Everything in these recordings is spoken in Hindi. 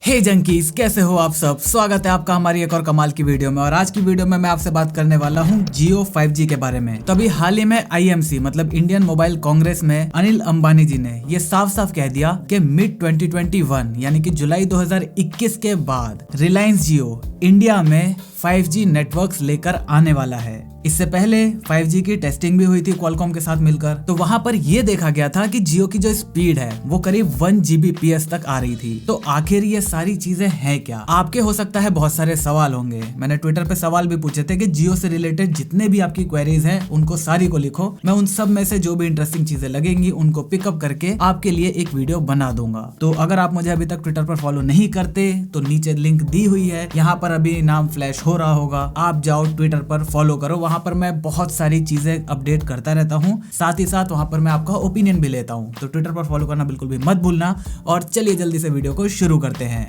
हे जंकीज, कैसे हो आप सब। स्वागत है आपका हमारी एक और कमाल की वीडियो में। और आज की वीडियो में मैं आपसे बात करने वाला हूं जियो 5G के बारे में। तो अभी हाल ही में IMC मतलब इंडियन मोबाइल कांग्रेस में अनिल अंबानी जी ने ये साफ साफ कह दिया कि मिड 2021 यानी कि जुलाई 2021 के बाद रिलायंस जियो इंडिया में 5G नेटवर्क्स लेकर आने वाला है। इससे पहले 5G की टेस्टिंग भी हुई थी क्वालकॉम के साथ मिलकर। तो वहां पर ये देखा गया था कि जियो की जो स्पीड है वो करीब 1 Gbps तक आ रही थी। तो आखिर ये सारी चीजें हैं क्या? आपके हो सकता है बहुत सारे सवाल होंगे। मैंने ट्विटर पे सवाल भी पूछे थे कि जियो से रिलेटेड जितने भी आपकी क्वेरीज हैं उनको सारी को लिखो। मैं उन सब में से जो भी इंटरेस्टिंग चीजें लगेंगी उनको पिकअप करके आपके लिए एक वीडियो बना दूंगा। तो अगर आप मुझे अभी तक ट्विटर पर फॉलो नहीं करते तो नीचे लिंक दी हुई है, यहाँ पर अभी नाम फ्लैश हो रहा होगा, आप जाओ ट्विटर पर फॉलो करो। वहां पर मैं बहुत सारी चीजें अपडेट करता रहता हूँ, साथ ही साथ वहां पर मैं आपका ओपिनियन भी लेता हूँ। तो ट्विटर पर फॉलो करना बिल्कुल भी मत भूलना। और चलिए जल्दी से वीडियो को शुरू करते हैं।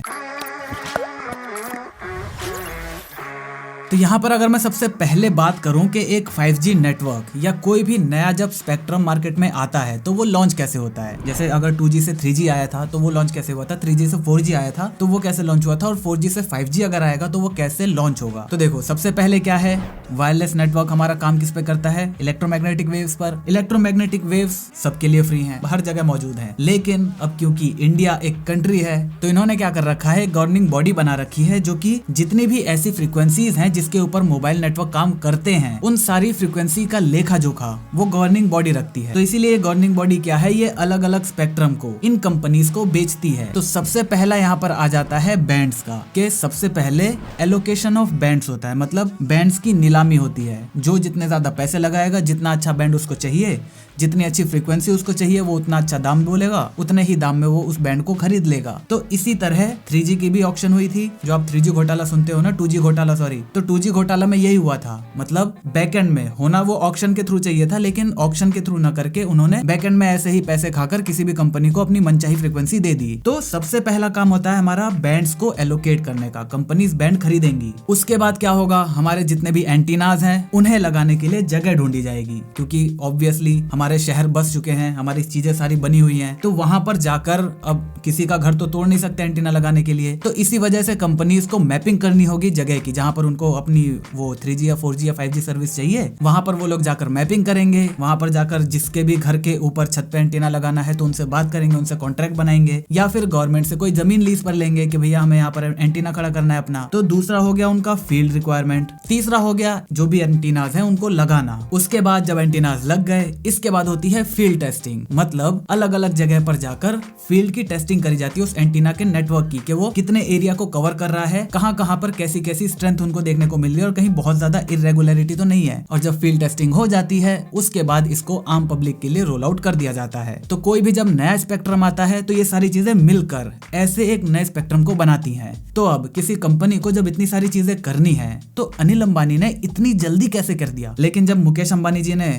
तो यहाँ पर अगर मैं सबसे पहले बात करूं कि एक 5G नेटवर्क या कोई भी नया जब स्पेक्ट्रम मार्केट में आता है तो वो लॉन्च कैसे होता है। जैसे अगर 2G से 3G आया था तो वो लॉन्च कैसे हुआ था, 3G से 4G आया था तो वो कैसे लॉन्च हुआ था, और 4G से 5G अगर आएगा तो वो कैसे लॉन्च होगा। तो देखो, सबसे पहले क्या है, वायरलेस नेटवर्क हमारा काम किस पे करता है, इलेक्ट्रोमैग्नेटिक वेव्स पर। इलेक्ट्रोमैग्नेटिक वेव्स सबके लिए फ्री हैं, हर जगह मौजूद हैं। लेकिन अब क्योंकि इंडिया एक कंट्री है तो इन्होंने क्या कर रखा है, गवर्निंग बॉडी बना रखी है जो कि जितनी भी ऐसी फ्रीक्वेंसीज हैं जिसके ऊपर मोबाइल नेटवर्क काम करते हैं उन सारी फ्रीक्वेंसी का लेखा जोखा वो गवर्निंग बॉडी रखती है। तो इसीलिए गवर्निंग बॉडी क्या है, ये अलग अलग स्पेक्ट्रम को इन कंपनीज को बेचती है। तो सबसे पहला यहाँ पर आ जाता है बैंड्स का, कि सबसे पहले एलोकेशन ऑफ बैंड्स होता है, मतलब बैंड्स की नीलामी होती है। जो जितने ज्यादा पैसे लगाएगा, जितना अच्छा बैंड उसको चाहिए, जितनी अच्छी फ्रीक्वेंसी उसको चाहिए, वो उतना अच्छा दाम बोलेगा, उतने ही दाम में वो उस बैंड को खरीद लेगा। तो इसी तरह 3G की भी ऑक्शन हुई थी, जो आप 3G घोटाला सुनते हो ना, 2G घोटाला सॉरी। तो 2G घोटाला में यही हुआ था, मतलब बैकएंड में होना वो ऑक्शन के थ्रू चाहिए था, लेकिन ऑक्शन के थ्रू न करके उन्होंने बैकएंड में ऐसे ही पैसे खाकर किसी भी कंपनी को अपनी मनचाही फ्रीक्वेंसी दे दी। तो सबसे पहला काम होता है हमारा बैंड्स को एलोकेट करने का। कंपनीज बैंड खरीदेंगी, उसके बाद क्या होगा, हमारे जितने भी एंटीनाज हैं उन्हें लगाने के लिए जगह ढूंढी जाएगी, क्योंकि ऑब्वियसली हमारे शहर बस चुके हैं, हमारी चीजें सारी बनी हुई हैं। तो वहां पर जाकर अब किसी का घर तो तोड़ नहीं सकते एंटीना लगाने के लिए। तो इसी वजह से कंपनीज को मैपिंग करनी होगी जगह की, जहां पर उनको अपनी वो 3G या 4G या 5G सर्विस चाहिए, वहां पर वो लोग जाकर मैपिंग करेंगे। वहां पर जाकर जिसके भी घर के ऊपर छत पे एंटीना लगाना है तो उनसे बात करेंगे, उनसे कॉन्ट्रैक्ट बनाएंगे, या फिर गवर्नमेंट से कोई जमीन लीज पर लेंगे कि भैया हमें यहाँ पर एंटीना खड़ा करना है अपना। तो दूसरा हो गया उनका फील्ड रिक्वायरमेंट। तीसरा हो गया जो भी एंटीनाज है उनको लगाना। उसके बाद जब एंटीनाज लग गए, इसके बाद होती है फील्ड टेस्टिंग, मतलब अलग अलग जगह पर जाकर फील्ड की टेस्टिंग करी जाती है उस एंटीना के नेटवर्क की, कि वो कितने एरिया को कवर कर रहा है, कहां कहां पर कैसी कैसी स्ट्रेंथ उनको देखने को मिल रही है, और कहीं बहुत ज्यादा इरेगुलरिटी तो नहीं है। और जब फील्ड टेस्टिंग हो जाती है उसके बाद इसको आम पब्लिक के लिए रोल आउट कर दिया जाता है। तो कोई भी जब नया स्पेक्ट्रम आता है तो ये सारी चीजें मिलकर ऐसे एक नए स्पेक्ट्रम को बनाती हैं। तो अब किसी कंपनी को जब इतनी सारी चीजें करनी है तो अनिल अंबानी ने इतनी जल्दी कैसे कर दिया। लेकिन जब मुकेश अंबानी जी ने,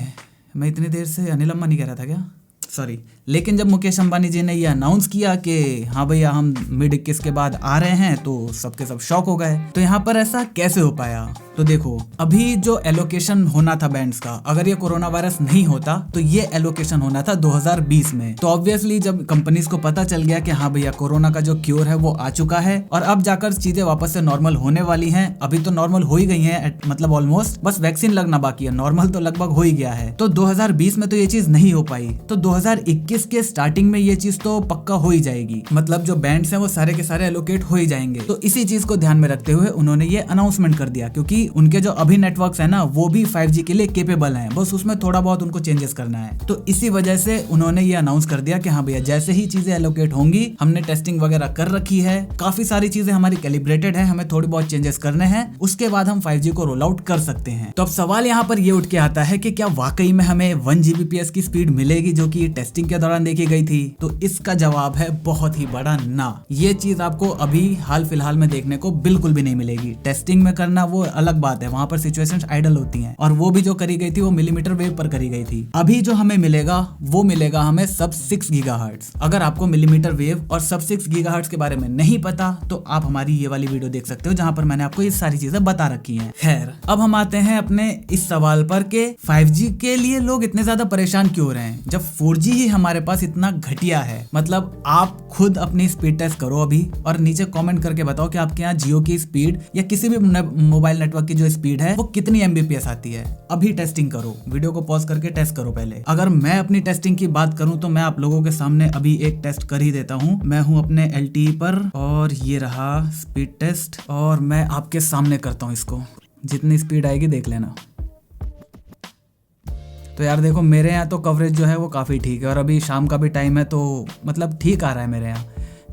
मैं इतनी देर से अनिल अंबानी कह रहा था क्या, सॉरी, लेकिन जब मुकेश अंबानी जी ने ये अनाउंस किया कि हाँ भैया हम मिड 21 के बाद आ रहे हैं तो सबके सब शॉक हो गए। तो यहाँ पर ऐसा कैसे हो पाया? तो देखो, अभी जो एलोकेशन होना था बैंड्स का, अगर ये कोरोना वायरस नहीं होता तो ये एलोकेशन होना था 2020 में। तो ऑब्वियसली जब कंपनीज को पता चल गया कि हाँ भैया कोरोना का जो क्योर है वो आ चुका है और अब जाकर चीजें वापस से नॉर्मल होने वाली हैं, अभी तो नॉर्मल हो ही गई है, मतलब ऑलमोस्ट, बस वैक्सीन लगना बाकी है, नॉर्मल तो लगभग हो ही गया है। तो 2020 में तो ये चीज नहीं हो पाई, तो 2021 के स्टार्टिंग में ये चीज तो पक्का हो ही जाएगी, मतलब जो बैंड्स हैं वो सारे के सारे एलोकेट हो ही जाएंगे। तो इसी चीज को ध्यान में रखते हुए उन्होंने ये अनाउंसमेंट कर दिया, क्योंकि उनके जो अभी नेटवर्क्स है ना वो भी 5G के लिए केपेबल हैं, बस उसमें थोड़ा बहुत उनको चेंजेस करना है। तो इसी वजह से उन्होंने ये अनाउंस कर दिया कि हाँ भैया जैसे ही चीजें एलोकेट होंगी, हमने टेस्टिंग वगैरह कर रखी है, काफी सारी चीजें हमारी कैलिब्रेटेड है, हमें थोड़ी बहुत चेंजेस करने हैं, उसके बाद हम 5G को रोल आउट कर सकते हैं। तो अब सवाल यहाँ पर ये उठ के आता है कि क्या वाकई में हमें 1 Gbps की स्पीड मिलेगी जो कि टेस्टिंग के दौरान देखी गई थी? तो इसका जवाब है बहुत ही बड़ा ना। ये चीज आपको अभी हाल फिलहाल में देखने को बिल्कुल भी नहीं मिलेगी। टेस्टिंग में करना वो अलग बात है, वहां पर सिचुएशंस आइडल होती हैं, और वो भी जो करी गई थी वो मिलीमीटर वेव पर करी गई थी। अभी जो हमें मिलेगा वो मिलेगा हमें सब 6 गीगाहर्ट्ज। अगर आपको मिलीमीटर वेव और सब 6 गीगाहर्ट्ज के बारे में नहीं पता तो आप हमारी ये वाली वीडियो देख सकते हो जहां पर मैंने आपको ये सारी चीजें बता रखी हैं। खैर, अब हम आते हैं अपने इस सवाल पर कि 5G के लिए लोग इतने ज्यादा परेशान क्यों हो रहे हैं जब 4G ही हमारे पास इतना घटिया है। मतलब आप खुद अपनी स्पीड टेस्ट करो अभी और नीचे कमेंट करके बताओ कि आपके यहाँ जियो की स्पीड या किसी भी मोबाइल नेटवर्क की जो स्पीड है वो कितनी एमबीपीएस आती है। अभी टेस्टिंग करो, वीडियो को पॉज करके टेस्ट करो पहले। अगर मैं अपनी टेस्टिंग की बात करूं तो मैं आप लोगों के सामने अभी एक टेस्ट कर ही देता हूं। मैं हूं अपने LTE पर और ये रहा स्पीड टेस्ट और मैं आपके सामने करता हूं इसको। जितनी स्पीड आएगी देख लेना। तो यार देखो, मेरे यहाँ तो कवरेज जो है वो काफ़ी ठीक है और अभी शाम का भी टाइम है तो मतलब ठीक आ रहा है मेरे यहाँ।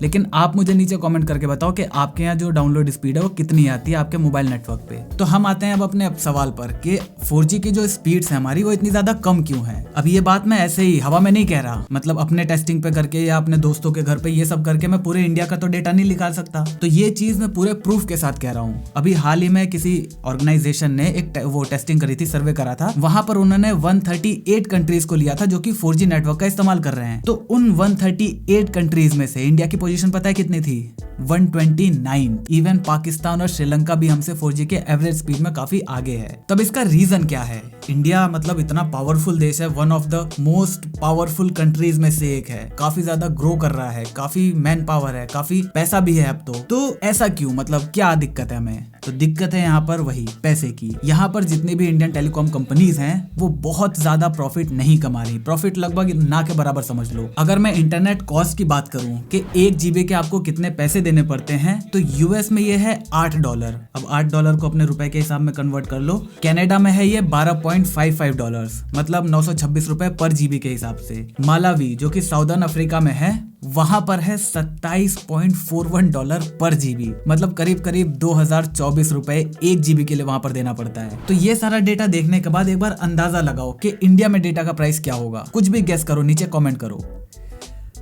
लेकिन आप मुझे नीचे कमेंट करके बताओ कि आपके यहाँ जो डाउनलोड स्पीड है वो कितनी आती है आपके मोबाइल नेटवर्क पे। तो हम आते हैं अब अपने सवाल पर कि 4G की जो स्पीड्स है हमारी वो इतनी ज्यादा कम क्यों है। अब ये बात मैं ऐसे ही हवा में नहीं कह रहा, मतलब अपने टेस्टिंग पे करके या अपने दोस्तों के घर पे ये सब करके मैं पूरे इंडिया का तो डेटा नहीं निकाल सकता। तो ये चीज मैं पूरे प्रूफ के साथ कह रहा हूँ। अभी हाल ही में किसी ऑर्गेनाइजेशन ने एक वो टेस्टिंग करी थी, सर्वे करा था। वहां पर उन्होंने 138 कंट्रीज को लिया था जो कि 4G नेटवर्क का इस्तेमाल कर रहे हैं। तो उन 138 कंट्रीज में से इंडिया की पोजीशन पता है कितनी थी? 129। इवन पाकिस्तान और श्रीलंका भी हमसे 4G के एवरेज स्पीड में काफी आगे है। तब इसका रीजन क्या है? इंडिया मतलब इतना पावरफुल देश है, one of the most powerful countries में से एक है, काफी ज्यादा ग्रो कर रहा है, काफी मैन पावर है, काफी पैसा भी है अब तो ऐसा क्यों? मतलब क्या दिक्कत है हमें? तो दिक्कत है यहाँ पर वही पैसे की। यहाँ पर जितनी भी इंडियन टेलीकॉम कंपनीज हैं वो बहुत ज्यादा प्रॉफिट नहीं कमा रही। प्रॉफिट लगभग ना के बराबर समझ लो। अगर मैं इंटरनेट कॉस्ट की बात करूं कि 1 GB के आपको कितने पैसे देने पड़ते हैं तो यूएस में ये है $8। अब $8 को अपने रुपए के हिसाब में कन्वर्ट कर लो। कनाडा में है ये $12.55, मतलब 926 रुपए पर GB के हिसाब से। मालावी जो कि साउदर्न अफ्रीका में है वहां पर है $27.41 पर GB, मतलब करीब करीब 2024 रुपए 1 GB के लिए वहां पर देना पड़ता है। तो ये सारा डेटा देखने के बाद एक बार अंदाजा लगाओ कि इंडिया में डेटा का प्राइस क्या होगा। कुछ भी गेस करो, नीचे कमेंट करो।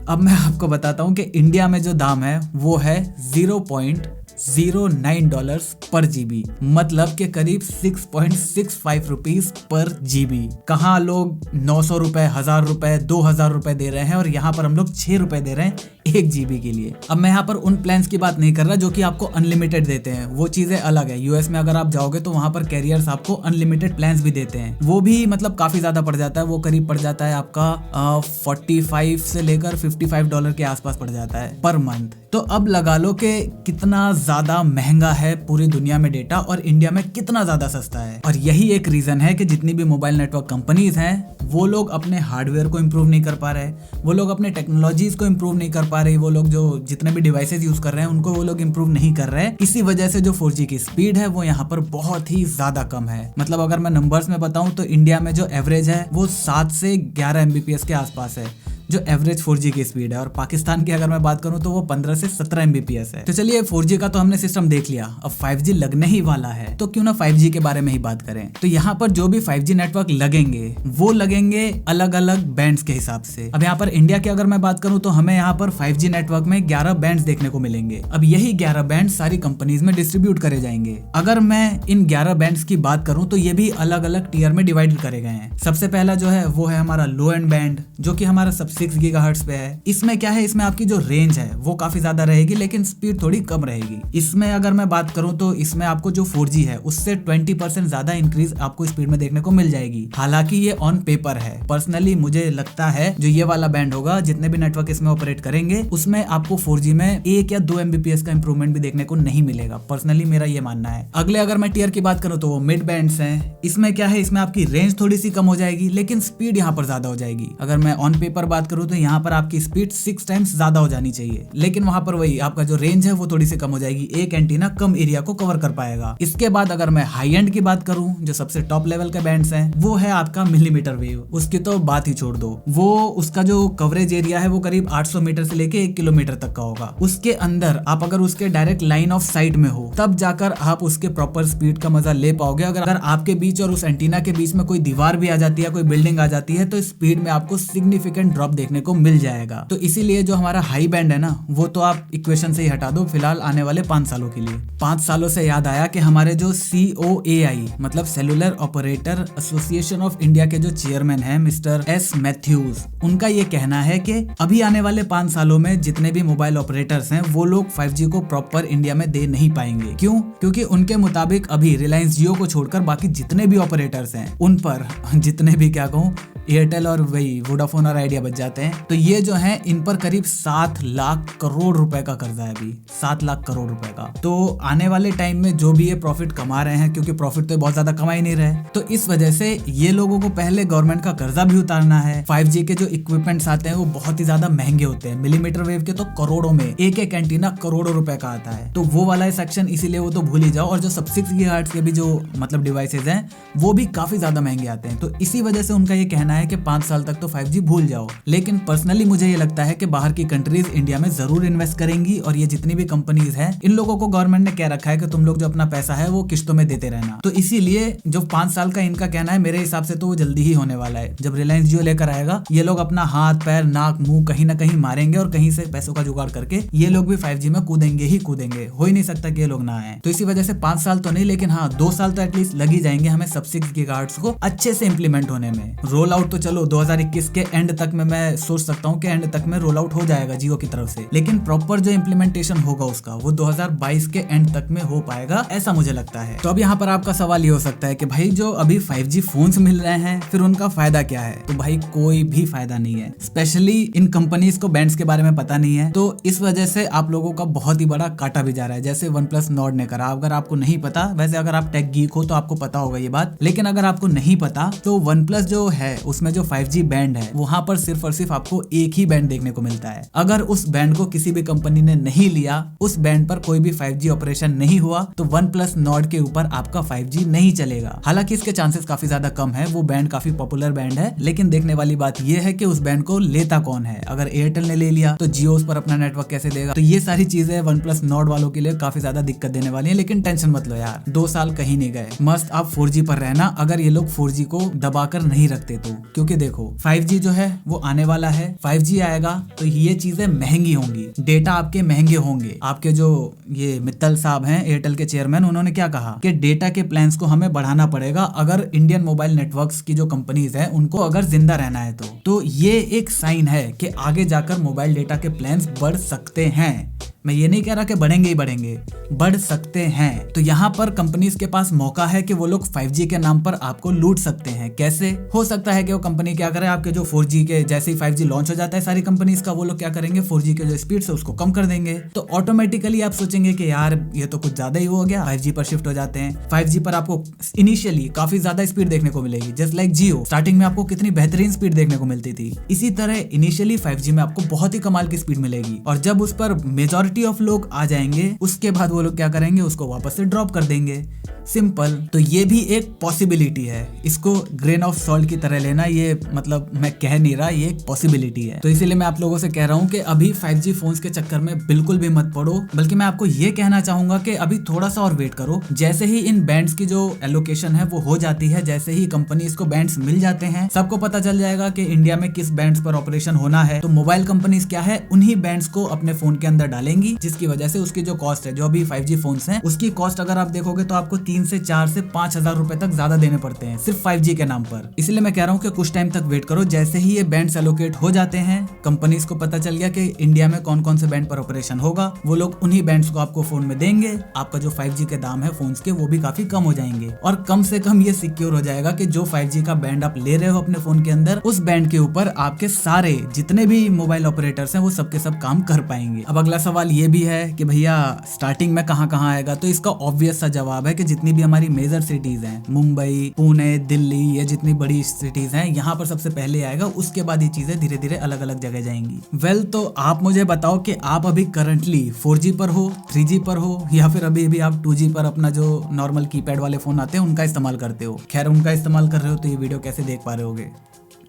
अब मैं आपको बताता हूँ कि इंडिया में जो दाम है वो है $0.09 पर GB, मतलब के करीब 6.65 रुपीज पर GB। कहाँ लोग 900 रुपए, 1000 रुपए, 2000 रुपए दे रहे हैं और यहाँ पर हम लोग 6 रुपए दे रहे हैं 1 GB के लिए। अब मैं यहाँ पर उन प्लान्स की बात नहीं कर रहा जो कि आपको अनलिमिटेड देते हैं, वो चीजें अलग है। यूएस में अगर आप जाओगे तो वहां पर कैरियर्स आपको अनलिमिटेड प्लान्स भी देते हैं, वो भी मतलब काफी ज्यादा पड़ जाता है। वो करीब पड़ जाता है आपका 45 से लेकर $55 के आसपास पड़ जाता है पर मंथ। तो अब लगा लो कि कितना ज्यादा महंगा है पूरी दुनिया में डेटा और इंडिया में कितना ज्यादा सस्ता है। और यही एक रीजन है कि जितनी भी मोबाइल नेटवर्क कंपनीज हैं वो लोग अपने हार्डवेयर को इम्प्रूव नहीं कर पा रहे, वो लोग अपने टेक्नोलॉजीज को इम्प्रूव नहीं कर पा रहे, वो लोग जो जितने भी डिवाइसेज यूज कर रहे हैं उनको वो लोग इम्प्रूव नहीं कर रहे। इसी वजह से जो 4G की स्पीड है वो यहाँ पर बहुत ही ज्यादा कम है। मतलब अगर मैं नंबर्स में बताऊं तो इंडिया में जो एवरेज है वो 7 से 11 MBPS के आसपास है, जो एवरेज 4G की स्पीड है। और पाकिस्तान की अगर मैं बात करूं तो वो 15 से 17 MBPS है। तो चलिए 4G का तो हमने सिस्टम देख लिया, अब 5G लगने ही वाला है तो क्यों ना 5G के बारे में ही बात करें। तो यहाँ पर जो भी 5G नेटवर्क लगेंगे वो लगेंगे अलग अलग बैंड्स के हिसाब से। अब यहाँ पर इंडिया की अगर मैं बात करूं तो हमें यहाँ पर 5G नेटवर्क में 11 बैंड्स देखने को मिलेंगे। अब यही 11 बैंड सारी कंपनीज में डिस्ट्रीब्यूट करे जाएंगे। अगर मैं इन 11 बैंड्स की बात करूं तो ये भी अलग अलग टीयर में डिवाइड करे गए हैं। सबसे पहला जो है वो है हमारा लो एंड बैंड, जो कि हमारा सब 6 GHz पे है। इसमें क्या है, इसमें आपकी जो रेंज है वो काफी ज्यादा रहेगी लेकिन स्पीड थोड़ी कम रहेगी। इसमें अगर मैं बात करूं तो इसमें आपको जो 4G है उससे 20% ज्यादा इंक्रीज आपको स्पीड में देखने को मिल जाएगी। हालांकि ये ऑन पेपर है, पर्सनली मुझे लगता है जो ये वाला बैंड होगा जितने भी नेटवर्क इसमें ऑपरेट करेंगे उसमें आपको 4G में 1 या 2 MBPS का इंप्रूवमेंट भी देखने को नहीं मिलेगा। पर्सनली मेरा ये मानना है। अगले अगर मैं टीयर की बात करूं तो वो मिड बैंड्स हैं। इसमें क्या है, इसमें आपकी रेंज थोड़ी सी कम हो जाएगी लेकिन स्पीड यहाँ पर ज्यादा हो जाएगी। अगर मैं ऑन पेपर बात करूं तो यहाँ पर आपकी स्पीड 6 टाइम्स ज्यादा हो जानी चाहिए, लेकिन वहां पर वही आपका जो रेंज है वो थोड़ी सी कम हो जाएगी। एक एंटीना कम एरिया को कवर कर पाएगा। इसके बाद अगर मैं हाई एंड की बात करूं, जो सबसे टॉप लेवल के बैंड्स हैं, वो है आपका मिलीमीटर वेव। उसकी तो बात ही छोड़ दो, वो उसका जो कवरेज एरिया है वो करीब 800 मीटर से लेके 1 किलोमीटर तक का होगा। उसके अंदर आप अगर उसके डायरेक्ट लाइन ऑफ साइट में हो तब जाकर आप उसके प्रॉपर स्पीड का मजा ले पाओगे। अगर आपके बीच और उस एंटीना के बीच में कोई दीवार भी आ जाती है, कोई बिल्डिंग आ जाती है तो स्पीड में आपको सिग्निफिकेंट ड्रॉप देखने को मिल जाएगा। तो इसीलिए जो हमारा हाई बैंड है ना, वो तो आप इक्वेशन से ही हटा दो फिलहाल आने वाले 5 सालों के लिए। 5 सालों से याद आया कि हमारे जो COAI मतलब cellular operator association of India के जो चेयरमैन हैं मिस्टर एस मैथ्यूज, उनका ये कहना है कि अभी आने वाले 5 सालों में जितने भी मोबाइल ऑपरेटर्स हैं वो लोग 5G को प्रॉपर इंडिया में दे नहीं पाएंगे। क्यों? क्योंकि उनके मुताबिक अभी रिलायंस जियो को छोड़कर बाकी जितने भी ऑपरेटर्स हैं उन पर जितने भी क्या कहूँ एयरटेल और वही वोडाफोन और आइडिया बच जाते हैं, तो ये जो है इन पर करीब 7 लाख करोड़ रुपए का कर्जा है अभी, 7 लाख करोड़ रुपए का। तो आने वाले टाइम में जो भी ये प्रॉफिट कमा रहे हैं, क्योंकि प्रॉफिट तो बहुत ज्यादा कमा ही नहीं रहे, तो इस वजह से ये लोगों को पहले गवर्नमेंट का कर्जा भी उतारना है। 5G के जो इक्विपमेंट्स आते हैं वो बहुत ही ज्यादा महंगे होते हैं, मिलीमीटर वेव के तो करोड़ों में, एक एक एंटीना करोड़ों रुपए का आता है। तो वो वाला सेक्शन इसीलिए वो तो भूल ही जाओ। और जो सब 6 गीगाहर्ट्ज के भी जो मतलब डिवाइसेज हैं वो भी काफी ज्यादा महंगे आते हैं। तो इसी वजह से उनका ये कहना है कि 5 साल तक तो 5G भूल जाओ। लेकिन पर्सनली मुझे ये लगता है कि बाहर की कंट्रीज इंडिया में जरूर इन्वेस्ट करेंगी, और ये जितनी भी कंपनीज हैं इन लोगों को गवर्नमेंट ने कह रखा है कि तुम लोग जो अपना पैसा है वो किस्तों में देते रहना। तो इसीलिए जो 5 साल का इनका कहना है, मेरे हिसाब से तो वो जल्दी ही होने वाला है। जब रिलायंस जियो लेकर आएगा, ये लोग अपना हाथ पैर नाक मुंह कहीं ना कहीं मारेंगे और कहीं से पैसों का जुगाड़ करके ये लोग भी 5G में कूदेंगे ही कूदेंगे। हो ही नहीं सकता कि ये लोग ना आए। तो इसी वजह से 5 साल तो नहीं, लेकिन हाँ 2 साल तो एटलीस्ट लग ही जाएंगे हमें सब 6 गीगाहर्ट्ज को अच्छे से इंप्लीमेंट होने में। रोल आउट तो चलो 2021 के एंड तक में मैं सोच सकता हूँ कि एंड तक में रोल आउट हो जाएगा जियो की तरफ से, लेकिन प्रॉपर जो इम्प्लीमेंटेशन होगा उसका वो 2022 के एंड तक में हो पाएगा, ऐसा मुझे लगता है। तो अब यहाँ पर आपका सवाल ये हो सकता है कि भाई जो अभी 5G फोन्स मिल रहे हैं फिर उनका फायदा क्या है? तो भाई कोई भी फायदा नहीं है, स्पेशली इन कंपनीज को बैंड्स के बारे में पता नहीं है। तो इस वजह से आप लोगों का बहुत ही बड़ा काटा भी जा रहा है, जैसे OnePlus Nord ने करा। अगर आपको नहीं पता, वैसे अगर आप टेक गीक हो तो आपको पता होगा ये बात, लेकिन अगर आपको नहीं पता तो OnePlus जो है उसमें जो 5G बैंड है वहां पर सिर्फ और सिर्फ आपको एक ही बैंड देखने को मिलता है। अगर उस बैंड को किसी भी कंपनी ने नहीं लिया, उस बैंड पर कोई भी 5G ऑपरेशन नहीं हुआ, तो OnePlus Nord के ऊपर आपका 5G नहीं चलेगा। हालांकि इसके चांसेस काफी ज्यादा कम है, वो बैंड काफी पॉपुलर बैंड है, लेकिन देखने वाली बात यह है कि उस बैंड को लेता कौन है। अगर एयरटेल ने ले लिया तो जियो उस पर अपना नेटवर्क कैसे देगा? तो ये सारी चीजें OnePlus Nord वालों के लिए काफी ज्यादा दिक्कत देने वाली है। लेकिन टेंशन मत लो यार, 2 साल कहीं नहीं गए, मस्त आप 4G पर रहना, अगर ये लोग 4G को दबाकर नहीं रखते तो। क्योंकि देखो 5G जो है वो आने वाला है, 5G आएगा तो ये चीजें महंगी होंगी, डेटा आपके महंगे होंगे। आपके जो ये मित्तल साहब हैं एयरटेल के चेयरमैन, उन्होंने क्या कहा कि डेटा के प्लान्स को हमें बढ़ाना पड़ेगा अगर इंडियन मोबाइल नेटवर्क्स की जो कंपनीज हैं उनको अगर जिंदा रहना है तो ये एक साइन है कि आगे जाकर मोबाइल डेटा के प्लान्स बढ़ सकते हैं। मैं ये नहीं कह रहा कि बढ़ेंगे ही बढ़ेंगे, बढ़ सकते हैं। तो यहाँ पर कंपनीज के पास मौका है कि वो लोग 5G के नाम पर आपको लूट सकते हैं। कैसे? हो सकता है कि वो कंपनी क्या करे, आपके जो 4G के जैसे ही 5G लॉन्च हो जाता है सारी कंपनीज का, वो लोग क्या करेंगे 4G के जो स्पीड है उसको कम कर देंगे। तो ऑटोमेटिकली आप सोचेंगे कि यार ये तो कुछ ज्यादा ही हो गया, 5G पर शिफ्ट हो जाते हैं। 5G पर आपको इनिशियली काफी ज्यादा स्पीड देखने को मिलेगी, जस्ट लाइक जियो। स्टार्टिंग में आपको कितनी बेहतरीन स्पीड देखने को मिलती थी, इसी तरह इनिशियली 5G में आपको बहुत ही कमाल की स्पीड मिलेगी। और जब उस पर मेजॉरिटी ऑफ लोग आ जाएंगे उसके बाद वो लोग क्या करेंगे, उसको वापस से ड्रॉप कर देंगे। सिंपल। तो ये भी एक पॉसिबिलिटी है, इसको ग्रेन ऑफ सॉल्ट की तरह लेना, ये मतलब मैं कह नहीं रहा, ये एक पॉसिबिलिटी है। तो इसीलिए मैं आप लोगों से कह रहा हूँ कि अभी 5G फोन्स के चक्कर में बिल्कुल भी मत पड़ो, बल्कि मैं आपको ये कहना चाहूंगा कि अभी थोड़ा सा और वेट करो। जैसे ही इन बैंड्स की जो एलोकेशन है वो हो जाती है, जैसे ही कंपनीज को बैंड्स मिल जाते हैं, सबको पता चल जाएगा कि इंडिया में किस बैंड्स पर ऑपरेशन होना है, तो मोबाइल कंपनीज क्या है उन्हीं बैंड्स को अपने फोन के अंदर डालेंगी, जिसकी वजह से उसकी जो कॉस्ट है, जो अभी 5G फोन्स हैं उसकी कॉस्ट अगर आप देखोगे तो आपको 3 से 4 से 5,000 रुपए तक ज्यादा देने पड़ते हैं सिर्फ 5G के नाम पर। इसलिए मैं कह रहा हूँ कि कुछ टाइम तक वेट करो। जैसे ही ये बैंड्स एलोकेट हो जाते हैं, कंपनीज को पता चल गया कि इंडिया में कौन कौन से बैंड पर ऑपरेशन होगा, वो लोग उन्हीं बैंड्स को आपको फोन में देंगे। आपका जो 5G के दाम है फोन्स के वो भी काफी कम हो जाएंगे, और कम से कम ये सिक्योर हो जाएगा कि जो 5G का बैंड आप ले रहे हो अपने फोन के अंदर, उस बैंड के ऊपर आपके सारे जितने भी मोबाइल ऑपरेटर्स हैं वो सबके सब काम कर पाएंगे। अब अगला सवाल ये भी है कि भैया स्टार्टिंग में कहाँ कहाँ आएगा, तो इसका ऑब्वियस सा जवाब है कि जितनी भी हमारी मेजर सिटीज हैं, मुंबई, पुणे, दिल्ली, ये जितनी बड़ी सिटीज हैं, यहाँ पर सबसे पहले आएगा, उसके बाद ये चीजें धीरे धीरे अलग अलग जगह जाएंगी। वेल, तो आप मुझे बताओ कि आप अभी करंटली 4G पर हो, 3G पर हो, या फिर अभी भी आप 2G पर अपना जो नॉर्मल कीपैड वाले फोन आते हैं उनका इस्तेमाल करते हो। खैर, उनका इस्तेमाल कर रहे हो तो ये वीडियो कैसे देख पा रहे होगे,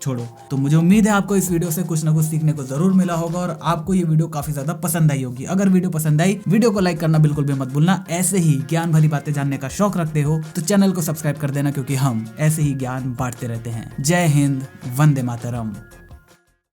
छोड़ो। तो मुझे उम्मीद है आपको इस वीडियो से कुछ ना कुछ सीखने को जरूर मिला होगा और आपको ये वीडियो काफी ज्यादा पसंद आई होगी। अगर वीडियो पसंद आई, वीडियो को लाइक करना बिल्कुल भी मत भूलना। ऐसे ही ज्ञान भरी बातें जानने का शौक रखते हो तो चैनल को सब्सक्राइब कर देना, क्योंकि हम ऐसे ही ज्ञान बांटते रहते हैं। जय हिंद, वंदे मातरम।